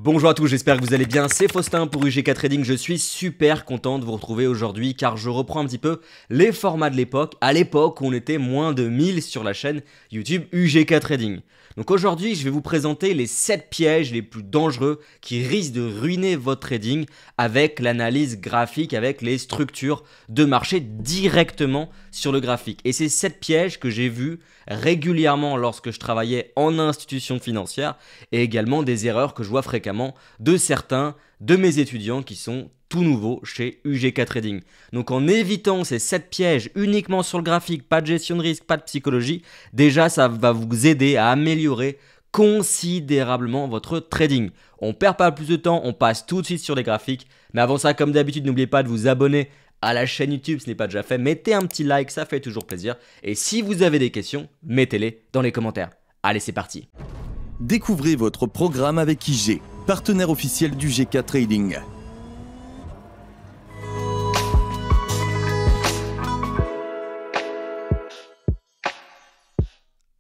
Bonjour à tous, j'espère que vous allez bien, c'est Faustin pour UGK Trading, je suis super content de vous retrouver aujourd'hui car je reprends un petit peu les formats de l'époque, à l'époque où on était moins de 1000 sur la chaîne YouTube UGK Trading. Donc aujourd'hui, je vais vous présenter les 7 pièges les plus dangereux qui risquent de ruiner votre trading avec l'analyse graphique, avec les structures de marché directement sur le graphique. Et c'est 7 pièges que j'ai vus régulièrement lorsque je travaillais en institution financière et également des erreurs que je vois fréquemment de certains de mes étudiants qui sont tout nouveaux chez UGK Trading. Donc en évitant ces 7 pièges uniquement sur le graphique, pas de gestion de risque, pas de psychologie, déjà ça va vous aider à améliorer considérablement votre trading. On perd pas plus de temps, on passe tout de suite sur les graphiques. Mais avant ça, comme d'habitude, n'oubliez pas de vous abonner à la chaîne YouTube, ce n'est pas déjà fait. Mettez un petit like, ça fait toujours plaisir. Et si vous avez des questions, mettez-les dans les commentaires. Allez, c'est parti. Découvrez votre programme avec IG, partenaire officiel du GK Trading.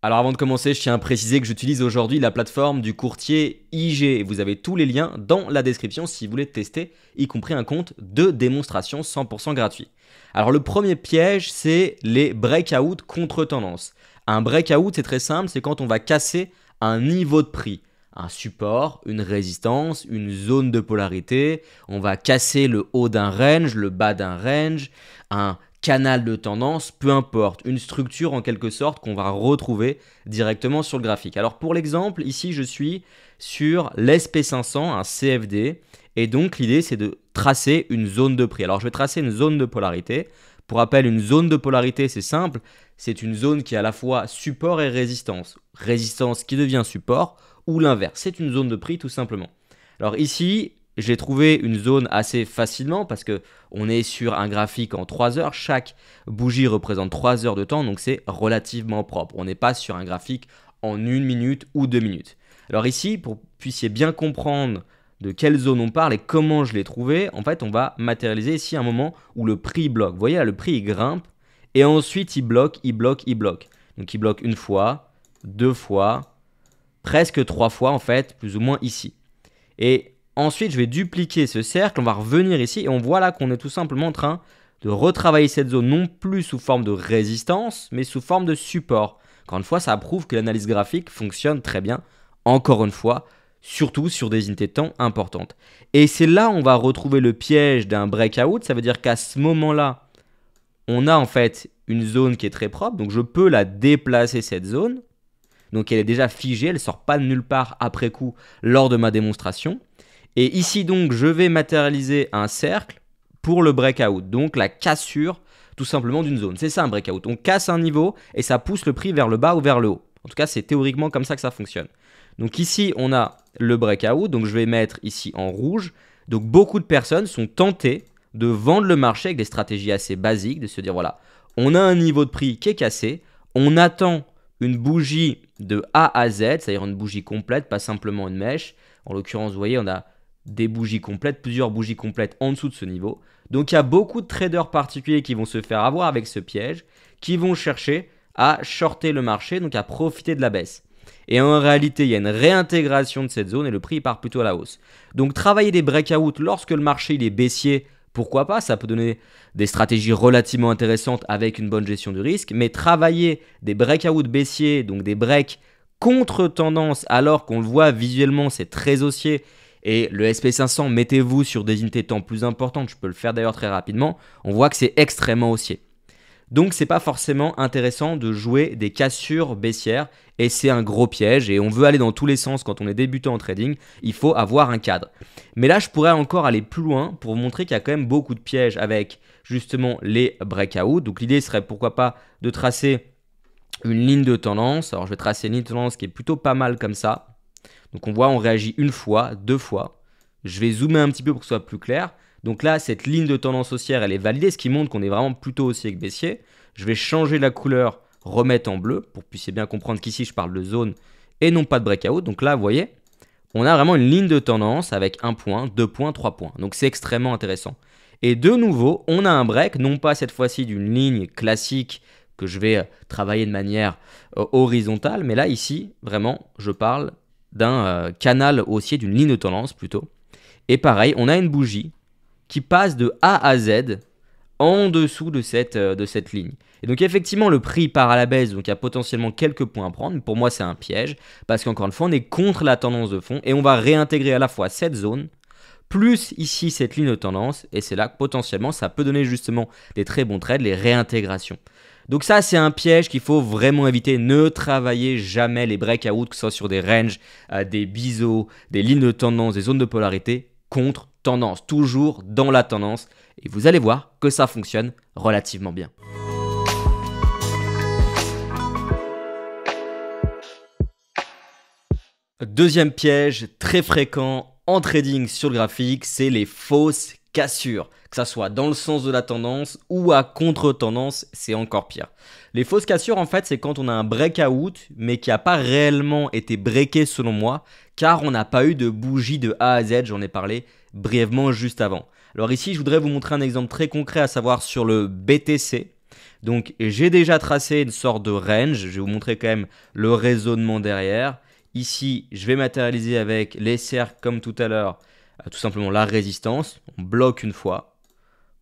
Alors avant de commencer, je tiens à préciser que j'utilise aujourd'hui la plateforme du courtier IG. Vous avez tous les liens dans la description si vous voulez tester, y compris un compte de démonstration 100% gratuit. Alors le premier piège, c'est les breakouts contre tendance. Un breakout, c'est très simple, c'est quand on va casser un niveau de prix. Un support, une résistance, une zone de polarité. On va casser le haut d'un range, le bas d'un range, un canal de tendance, peu importe, une structure en quelque sorte qu'on va retrouver directement sur le graphique. Alors pour l'exemple, ici je suis sur l'SP500, un CFD, et donc l'idée c'est de tracer une zone de prix. Alors je vais tracer une zone de polarité. Pour rappel, une zone de polarité c'est simple, c'est une zone qui est à la fois support et résistance. Résistance qui devient support ou l'inverse, c'est une zone de prix tout simplement. Alors ici, j'ai trouvé une zone assez facilement parce qu'on est sur un graphique en 3 heures. Chaque bougie représente 3 heures de temps, donc c'est relativement propre. On n'est pas sur un graphique en 1 minute ou 2 minutes. Alors ici, pour que vous puissiez bien comprendre de quelle zone on parle et comment je l'ai trouvé, en fait, on va matérialiser ici un moment où le prix bloque. Vous voyez là, le prix il grimpe et ensuite il bloque, il bloque, il bloque. Donc il bloque une fois, 2 fois, presque 3 fois en fait, plus ou moins ici. Et ensuite, je vais dupliquer ce cercle, on va revenir ici et on voit là qu'on est tout simplement en train de retravailler cette zone non plus sous forme de résistance, mais sous forme de support. Encore une fois, ça prouve que l'analyse graphique fonctionne très bien, encore une fois, surtout sur des unités de temps importantes. Et c'est là où on va retrouver le piège d'un breakout, ça veut dire qu'à ce moment-là, on a en fait une zone qui est très propre, donc je peux la déplacer cette zone. Donc elle est déjà figée, elle ne sort pas de nulle part après coup lors de ma démonstration. Et ici donc, je vais matérialiser un cercle pour le breakout, donc la cassure tout simplement d'une zone. C'est ça un breakout, on casse un niveau et ça pousse le prix vers le bas ou vers le haut. En tout cas, c'est théoriquement comme ça que ça fonctionne. Donc ici, on a le breakout, donc je vais mettre ici en rouge. Donc beaucoup de personnes sont tentées de vendre le marché avec des stratégies assez basiques, de se dire voilà, on a un niveau de prix qui est cassé, on attend une bougie de A à Z, c'est-à-dire une bougie complète, pas simplement une mèche. En l'occurrence, vous voyez, on a des bougies complètes, plusieurs bougies complètes en dessous de ce niveau. Donc il y a beaucoup de traders particuliers qui vont se faire avoir avec ce piège, qui vont chercher à shorter le marché, donc à profiter de la baisse. Et en réalité, il y a une réintégration de cette zone et le prix part plutôt à la hausse. Donc travailler des breakouts lorsque le marché il est baissier, pourquoi pas, ça peut donner des stratégies relativement intéressantes avec une bonne gestion du risque, mais travailler des breakouts baissiers, donc des breaks contre tendance alors qu'on le voit visuellement, c'est très haussier. Et le SP500, mettez-vous sur des unités de temps plus importantes, je peux le faire d'ailleurs très rapidement, on voit que c'est extrêmement haussier. Donc c'est pas forcément intéressant de jouer des cassures baissières et c'est un gros piège et on veut aller dans tous les sens quand on est débutant en trading, il faut avoir un cadre. Mais là je pourrais encore aller plus loin pour vous montrer qu'il y a quand même beaucoup de pièges avec justement les breakouts. Donc l'idée serait pourquoi pas de tracer une ligne de tendance. Alors je vais tracer une ligne de tendance qui est plutôt pas mal comme ça. Donc on voit, on réagit une fois, 2 fois. Je vais zoomer un petit peu pour que ce soit plus clair. Donc là, cette ligne de tendance haussière, elle est validée, ce qui montre qu'on est vraiment plutôt haussier que baissier. Je vais changer la couleur, remettre en bleu, pour que vous puissiez bien comprendre qu'ici, je parle de zone et non pas de breakout. Donc là, vous voyez, on a vraiment une ligne de tendance avec 1 point, 2 points, 3 points. Donc c'est extrêmement intéressant. Et de nouveau, on a un break, non pas cette fois-ci d'une ligne classique que je vais travailler de manière horizontale, mais là, ici, vraiment, je parle d'un canal haussier, d'une ligne de tendance plutôt. Et pareil, on a une bougie qui passe de A à Z en dessous de cette ligne. Et donc effectivement, le prix part à la baisse, donc il y a potentiellement quelques points à prendre. Pour moi, c'est un piège, parce qu'encore une fois, on est contre la tendance de fond, et on va réintégrer à la fois cette zone, plus ici cette ligne de tendance, et c'est là que potentiellement, ça peut donner justement des très bons trades, les réintégrations. Donc ça, c'est un piège qu'il faut vraiment éviter. Ne travaillez jamais les breakouts, que ce soit sur des ranges, des biseaux, des lignes de tendance, des zones de polarité, contre tendance, toujours dans la tendance. Et vous allez voir que ça fonctionne relativement bien. Deuxième piège très fréquent en trading sur le graphique, c'est les fausses cassures. Que ça soit dans le sens de la tendance ou à contre-tendance, c'est encore pire. Les fausses cassures, en fait, c'est quand on a un breakout, mais qui n'a pas réellement été breaké selon moi, car on n'a pas eu de bougie de A à Z, j'en ai parlé brièvement juste avant. Alors ici, je voudrais vous montrer un exemple très concret, à savoir sur le BTC. Donc j'ai déjà tracé une sorte de range, je vais vous montrer quand même le raisonnement derrière. Ici, je vais matérialiser avec les cercles comme tout à l'heure, tout simplement la résistance. On bloque une fois,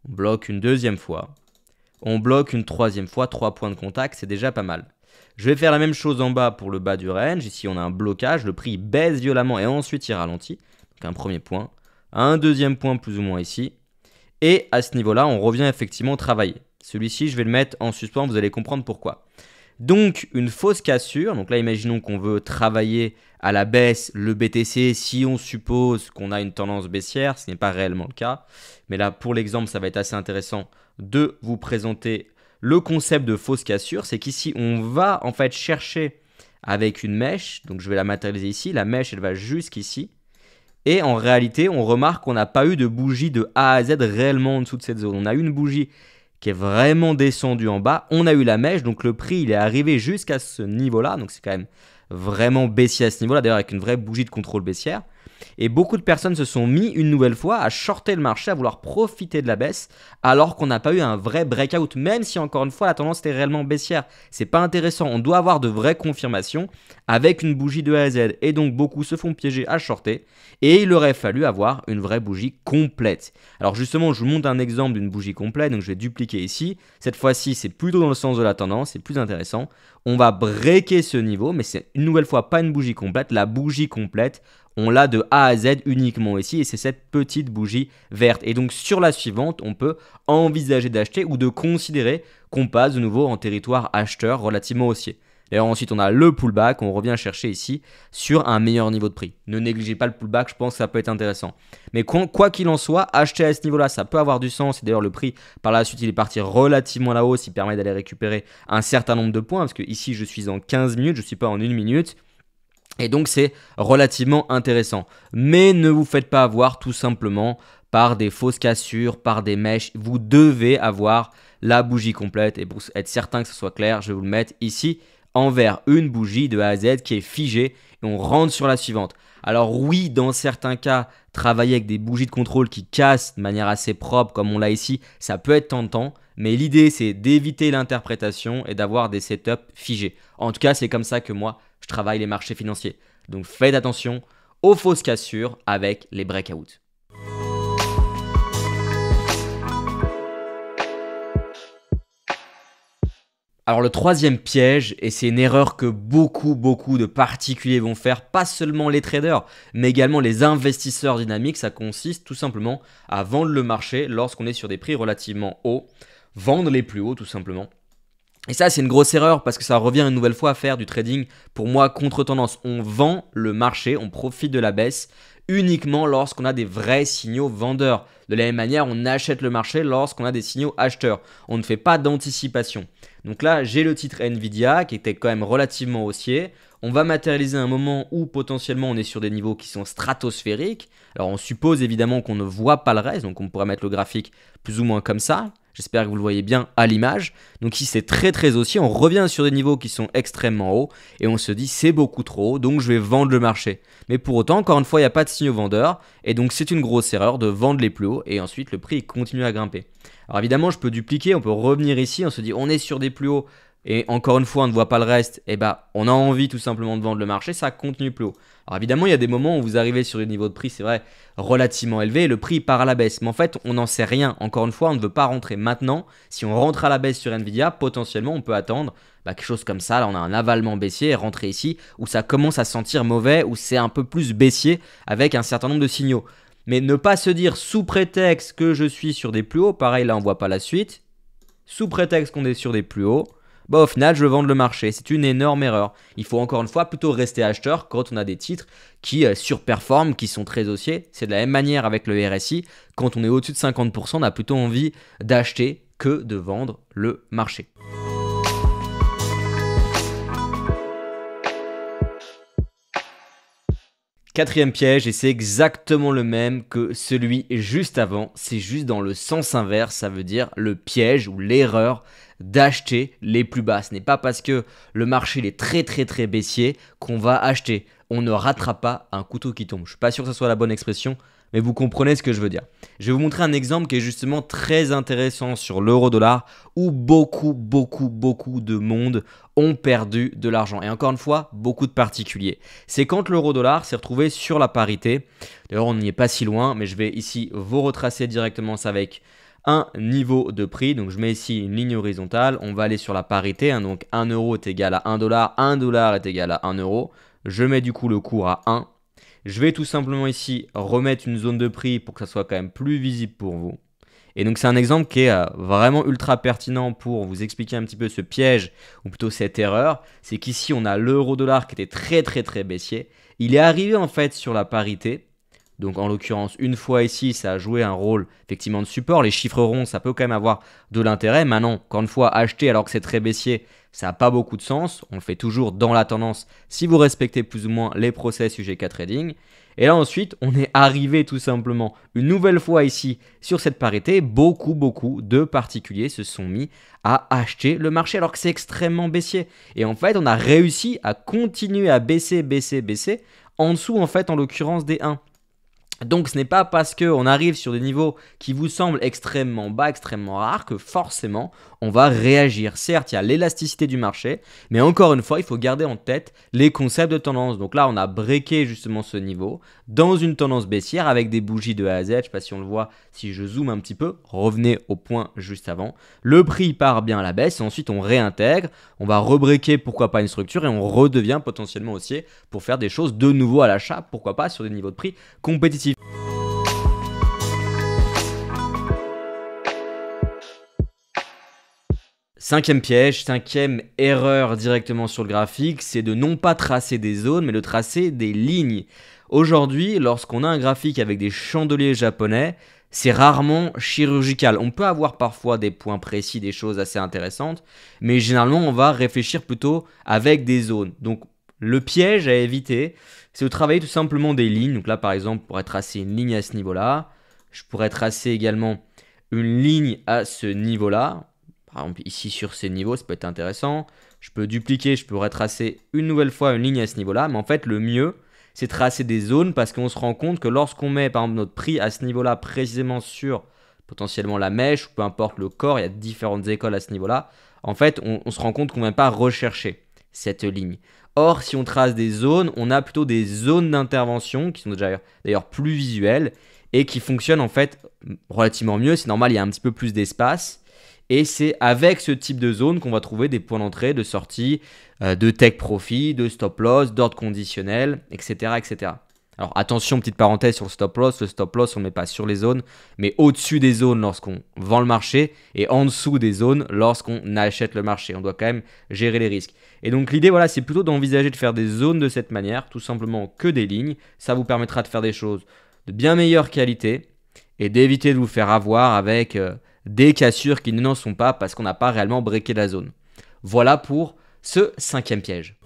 on bloque une deuxième fois, on bloque une troisième fois, 3 points de contact, c'est déjà pas mal. Je vais faire la même chose en bas pour le bas du range. Ici, on a un blocage, le prix baisse violemment et ensuite il ralentit. Donc un premier point, un deuxième point plus ou moins ici. Et à ce niveau-là, on revient effectivement travailler. Celui-ci, je vais le mettre en suspens, vous allez comprendre pourquoi. Donc une fausse cassure, donc là imaginons qu'on veut travailler à la baisse le BTC si on suppose qu'on a une tendance baissière, ce n'est pas réellement le cas. Mais là pour l'exemple ça va être assez intéressant de vous présenter le concept de fausse cassure. C'est qu'ici on va en fait chercher avec une mèche, donc je vais la matérialiser ici, la mèche elle va jusqu'ici. Et en réalité on remarque qu'on n'a pas eu de bougie de A à Z réellement en dessous de cette zone. On a eu une bougie qui est vraiment descendu en bas. On a eu la mèche, donc le prix il est arrivé jusqu'à ce niveau-là, donc c'est quand même vraiment baissier à ce niveau-là, d'ailleurs avec une vraie bougie de contrôle baissière. Et beaucoup de personnes se sont mis une nouvelle fois à shorter le marché, à vouloir profiter de la baisse, alors qu'on n'a pas eu un vrai breakout, même si encore une fois la tendance était réellement baissière. C'est pas intéressant, on doit avoir de vraies confirmations avec une bougie de A à Z. Et donc beaucoup se font piéger à shorter, et il aurait fallu avoir une vraie bougie complète. Alors justement, je vous montre un exemple d'une bougie complète, donc je vais dupliquer ici. Cette fois-ci, c'est plutôt dans le sens de la tendance, c'est plus intéressant. On va breaker ce niveau, mais c'est une nouvelle fois pas une bougie complète. La bougie complète, on l'a de A à Z uniquement ici, et c'est cette petite bougie verte. Et donc sur la suivante, on peut envisager d'acheter ou de considérer qu'on passe de nouveau en territoire acheteur relativement haussier. D'ailleurs ensuite on a le pullback, on revient chercher ici sur un meilleur niveau de prix. Ne négligez pas le pullback, je pense que ça peut être intéressant. Mais quoi qu'il en soit, acheter à ce niveau-là, ça peut avoir du sens. Et d'ailleurs le prix par la suite il est parti relativement à la hausse, il permet d'aller récupérer un certain nombre de points. Parce que ici je suis en 15 minutes, je ne suis pas en 1 minute. Et donc c'est relativement intéressant. Mais ne vous faites pas avoir tout simplement par des fausses cassures, par des mèches. Vous devez avoir la bougie complète. Et pour être certain que ce soit clair, je vais vous le mettre ici en vert. Une bougie de A à Z qui est figée et on rentre sur la suivante. Alors oui, dans certains cas, travailler avec des bougies de contrôle qui cassent de manière assez propre comme on l'a ici, ça peut être tentant. Mais l'idée c'est d'éviter l'interprétation et d'avoir des setups figés. En tout cas, c'est comme ça que moi, je travaille les marchés financiers. Donc faites attention aux fausses cassures avec les breakouts. Alors le troisième piège, et c'est une erreur que beaucoup de particuliers vont faire, pas seulement les traders, mais également les investisseurs dynamiques, ça consiste tout simplement à vendre le marché lorsqu'on est sur des prix relativement hauts, vendre les plus hauts tout simplement. Et ça, c'est une grosse erreur parce que ça revient une nouvelle fois à faire du trading, pour moi, contre tendance. On vend le marché, on profite de la baisse uniquement lorsqu'on a des vrais signaux vendeurs. De la même manière, on achète le marché lorsqu'on a des signaux acheteurs. On ne fait pas d'anticipation. Donc là, j'ai le titre Nvidia qui était quand même relativement haussier. On va matérialiser un moment où potentiellement on est sur des niveaux qui sont stratosphériques. Alors on suppose évidemment qu'on ne voit pas le reste, donc on pourrait mettre le graphique plus ou moins comme ça. J'espère que vous le voyez bien à l'image. Donc ici c'est très haussier, on revient sur des niveaux qui sont extrêmement hauts et on se dit c'est beaucoup trop haut, donc je vais vendre le marché. Mais pour autant, encore une fois, il n'y a pas de signaux vendeurs et donc c'est une grosse erreur de vendre les plus hauts et ensuite le prix continue à grimper. Alors évidemment, je peux dupliquer, on peut revenir ici, on se dit on est sur des plus hauts, et encore une fois on ne voit pas le reste, et on a envie tout simplement de vendre le marché, ça continue plus haut. Alors évidemment il y a des moments où vous arrivez sur des niveaux de prix, c'est vrai, relativement élevés, et le prix part à la baisse, mais en fait on n'en sait rien. Encore une fois, on ne veut pas rentrer maintenant. Si on rentre à la baisse sur Nvidia, potentiellement on peut attendre quelque chose comme ça. Là on a un avalement baissier, et rentrer ici où ça commence à sentir mauvais, où c'est un peu plus baissier avec un certain nombre de signaux. Mais ne pas se dire sous prétexte que je suis sur des plus hauts, pareil là on voit pas la suite, sous prétexte qu'on est sur des plus hauts, au final je veux vendre le marché. C'est une énorme erreur. Il faut encore une fois plutôt rester acheteur quand on a des titres qui surperforment, qui sont très haussiers. C'est de la même manière avec le RSI. Quand on est au-dessus de 50%, on a plutôt envie d'acheter que de vendre le marché. Quatrième piège, et c'est exactement le même que celui juste avant, c'est juste dans le sens inverse, ça veut dire le piège ou l'erreur d'acheter les plus bas. Ce n'est pas parce que le marché est très baissier qu'on va acheter. On ne rattrape pas un couteau qui tombe. Je ne suis pas sûr que ce soit la bonne expression, mais vous comprenez ce que je veux dire. Je vais vous montrer un exemple qui est justement très intéressant sur l'euro-dollar où beaucoup de monde ont perdu de l'argent. Et encore une fois, beaucoup de particuliers. C'est quand l'euro-dollar s'est retrouvé sur la parité. D'ailleurs, on n'y est pas si loin, mais je vais ici vous retracer directement ça avec un niveau de prix. Donc, je mets ici une ligne horizontale. On va aller sur la parité. Donc, 1 euro est égal à 1 dollar. 1 dollar est égal à 1 euro. Je mets du coup le cours à 1. Je vais tout simplement ici remettre une zone de prix pour que ça soit quand même plus visible pour vous. Et donc c'est un exemple qui est vraiment ultra pertinent pour vous expliquer un petit peu ce piège, ou plutôt cette erreur. C'est qu'ici on a l'euro-dollar qui était très baissier. Il est arrivé en fait sur la parité. Donc en l'occurrence, une fois ici, ça a joué un rôle effectivement de support. Les chiffres ronds, ça peut quand même avoir de l'intérêt. Maintenant, encore une fois, acheter alors que c'est très baissier, ça n'a pas beaucoup de sens. On le fait toujours dans la tendance si vous respectez plus ou moins les process UGK Trading. Et là ensuite, on est arrivé tout simplement une nouvelle fois ici sur cette parité. Beaucoup de particuliers se sont mis à acheter le marché alors que c'est extrêmement baissier. Et en fait, on a réussi à continuer à baisser en dessous en fait en l'occurrence des 1. Donc ce n'est pas parce qu'on arrive sur des niveaux qui vous semblent extrêmement bas, extrêmement rares, que forcément on va réagir. Certes, il y a l'élasticité du marché, mais encore une fois, il faut garder en tête les concepts de tendance. Donc là, on a breaké justement ce niveau dans une tendance baissière avec des bougies de A à Z. Je ne sais pas si on le voit, si je zoome un petit peu, revenez au point juste avant. Le prix part bien à la baisse et ensuite on réintègre. On va rebreaker, pourquoi pas une structure, et on redevient potentiellement haussier pour faire des choses de nouveau à l'achat, pourquoi pas sur des niveaux de prix compétitifs. Cinquième piège, cinquième erreur directement sur le graphique, c'est de non pas tracer des zones, mais de tracer des lignes. Aujourd'hui, lorsqu'on a un graphique avec des chandeliers japonais, c'est rarement chirurgical. On peut avoir parfois des points précis, des choses assez intéressantes, mais généralement, on va réfléchir plutôt avec des zones. Donc, le piège à éviter, c'est de travailler tout simplement des lignes. Donc là, par exemple, je pourrais tracer une ligne à ce niveau-là. Je pourrais tracer également une ligne à ce niveau-là. Par exemple, ici sur ces niveaux, ça peut être intéressant. Je peux dupliquer, je pourrais tracer une nouvelle fois une ligne à ce niveau-là. Mais en fait, le mieux, c'est tracer des zones parce qu'on se rend compte que lorsqu'on met, par exemple, notre prix à ce niveau-là, précisément sur potentiellement la mèche, ou peu importe le corps, il y a différentes écoles à ce niveau-là. En fait, on se rend compte qu'on ne va pas rechercher cette ligne. Or, si on trace des zones, on a plutôt des zones d'intervention qui sont d'ailleurs plus visuelles et qui fonctionnent en fait relativement mieux. C'est normal, il y a un petit peu plus d'espace. Et c'est avec ce type de zone qu'on va trouver des points d'entrée, de sortie, de take profit, de stop loss, d'ordre conditionnel, etc. Alors attention, petite parenthèse sur le stop loss on ne met pas sur les zones, mais au-dessus des zones lorsqu'on vend le marché et en dessous des zones lorsqu'on achète le marché. On doit quand même gérer les risques. Et donc l'idée, voilà, c'est plutôt d'envisager de faire des zones de cette manière, tout simplement que des lignes. Ça vous permettra de faire des choses de bien meilleure qualité et d'éviter de vous faire avoir avec des cassures qui n'en sont pas parce qu'on n'a pas réellement breaké la zone. Voilà pour ce cinquième piège.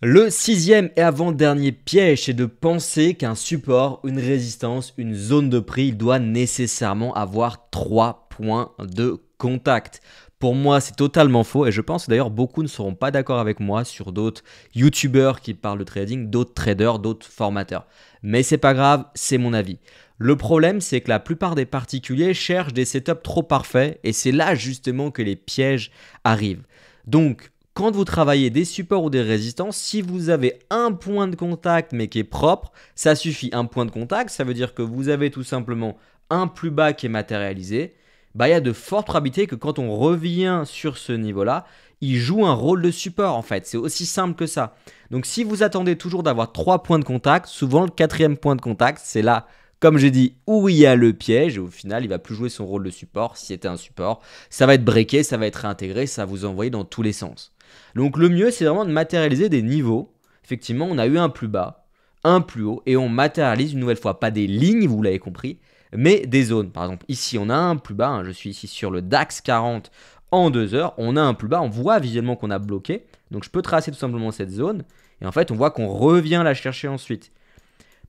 Le sixième et avant-dernier piège, c'est de penser qu'un support, une résistance, une zone de prix, il doit nécessairement avoir 3 points de contact. Pour moi, c'est totalement faux et je pense que d'ailleurs beaucoup ne seront pas d'accord avec moi sur d'autres youtubeurs qui parlent de trading, d'autres traders, d'autres formateurs. Mais c'est pas grave, c'est mon avis. Le problème, c'est que la plupart des particuliers cherchent des setups trop parfaits et c'est là justement que les pièges arrivent. Donc, quand vous travaillez des supports ou des résistances, si vous avez un point de contact mais qui est propre, ça suffit. Un point de contact, ça veut dire que vous avez tout simplement un plus bas qui est matérialisé. Il y a de fortes probabilités que quand on revient sur ce niveau-là, il joue un rôle de support en fait. C'est aussi simple que ça. Donc si vous attendez toujours d'avoir 3 points de contact, souvent le 4e point de contact, c'est là, comme j'ai dit, où il y a le piège. Et au final, il ne va plus jouer son rôle de support si c'était un support. Ça va être breaké, ça va être réintégré, ça va vous envoyer dans tous les sens. Donc le mieux, c'est vraiment de matérialiser des niveaux. Effectivement, on a eu un plus bas, un plus haut, et on matérialise une nouvelle fois. Pas des lignes, vous l'avez compris, mais des zones. Par exemple, ici, on a un plus bas. Je suis ici sur le DAX 40 en 2 heures. On a un plus bas. On voit visuellement qu'on a bloqué. Donc, je peux tracer tout simplement cette zone. Et en fait, on voit qu'on revient la chercher ensuite.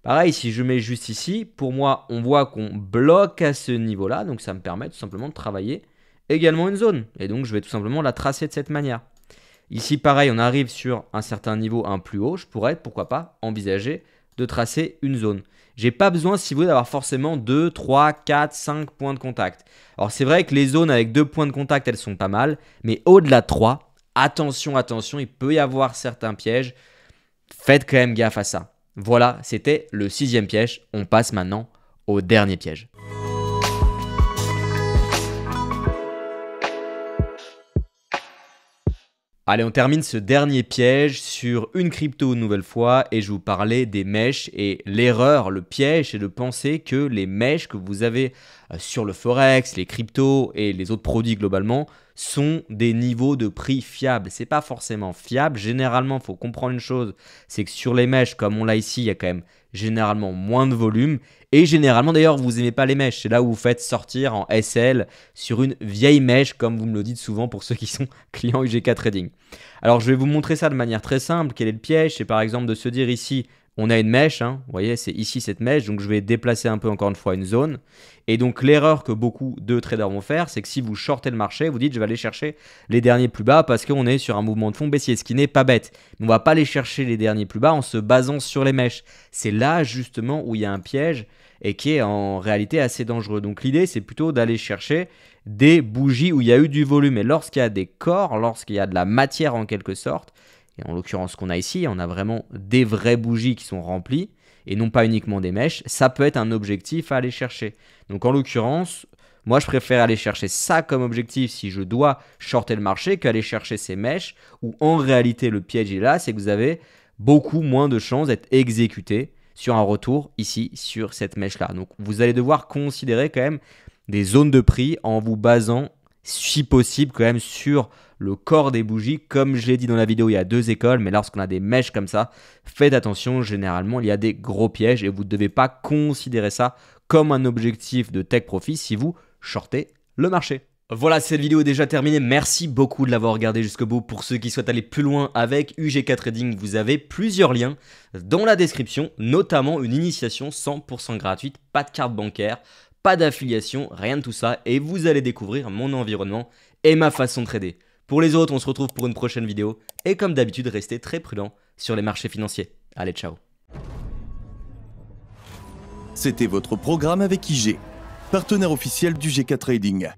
Pareil, si je mets juste ici, pour moi, on voit qu'on bloque à ce niveau-là. Donc, ça me permet tout simplement de travailler également une zone. Et donc, je vais tout simplement la tracer de cette manière. Ici, pareil, on arrive sur un certain niveau, un plus haut. Je pourrais, pourquoi pas, envisager de tracer une zone. J'ai pas besoin, si vous voulez, d'avoir forcément 2, 3, 4, 5 points de contact. Alors, c'est vrai que les zones avec 2 points de contact, elles sont pas mal. Mais au-delà de 3, attention, attention, il peut y avoir certains pièges. Faites quand même gaffe à ça. Voilà, c'était le 6e piège. On passe maintenant au dernier piège. Allez, on termine ce dernier piège sur une crypto une nouvelle fois et je vous parlais des mèches et l'erreur, le piège, c'est de penser que les mèches que vous avez sur le forex, les cryptos et les autres produits globalement sont des niveaux de prix fiables. C'est pas forcément fiable. Généralement, il faut comprendre une chose, c'est que sur les mèches, comme on l'a ici, il y a quand même généralement moins de volume. Et généralement, d'ailleurs, vous n'aimez pas les mèches. C'est là où vous faites sortir en SL sur une vieille mèche, comme vous me le dites souvent pour ceux qui sont clients UGK Trading. Alors, je vais vous montrer ça de manière très simple. Quel est le piège? C'est par exemple de se dire ici, on a une mèche. Vous voyez, c'est ici cette mèche. Donc, je vais déplacer un peu encore une fois une zone. Et donc, l'erreur que beaucoup de traders vont faire, c'est que si vous shortez le marché, vous dites, je vais aller chercher les derniers plus bas parce qu'on est sur un mouvement de fond baissier, ce qui n'est pas bête. Mais on ne va pas aller chercher les derniers plus bas en se basant sur les mèches. C'est là, justement, où il y a un piège et qui est en réalité assez dangereux. Donc l'idée, c'est plutôt d'aller chercher des bougies où il y a eu du volume. Et lorsqu'il y a des corps, lorsqu'il y a de la matière en quelque sorte, et en l'occurrence ce qu'on a ici, on a vraiment des vraies bougies qui sont remplies et non pas uniquement des mèches, ça peut être un objectif à aller chercher. Donc en l'occurrence, moi je préfère aller chercher ça comme objectif si je dois shorter le marché qu'aller chercher ces mèches où en réalité le piège est là, c'est que vous avez beaucoup moins de chances d'être exécuté sur un retour ici sur cette mèche-là. Donc vous allez devoir considérer quand même des zones de prix en vous basant si possible quand même sur le corps des bougies. Comme je l'ai dit dans la vidéo, il y a 2 écoles, mais lorsqu'on a des mèches comme ça, faites attention, généralement il y a des gros pièges et vous ne devez pas considérer ça comme un objectif de take profit si vous shortez le marché. Voilà, cette vidéo est déjà terminée. Merci beaucoup de l'avoir regardé jusqu'au bout. Pour ceux qui souhaitent aller plus loin avec UGK Trading, vous avez plusieurs liens dans la description, notamment une initiation 100% gratuite, pas de carte bancaire, pas d'affiliation, rien de tout ça. Et vous allez découvrir mon environnement et ma façon de trader. Pour les autres, on se retrouve pour une prochaine vidéo. Et comme d'habitude, restez très prudents sur les marchés financiers. Allez, ciao. C'était votre programme avec IG, partenaire officiel du GK Trading.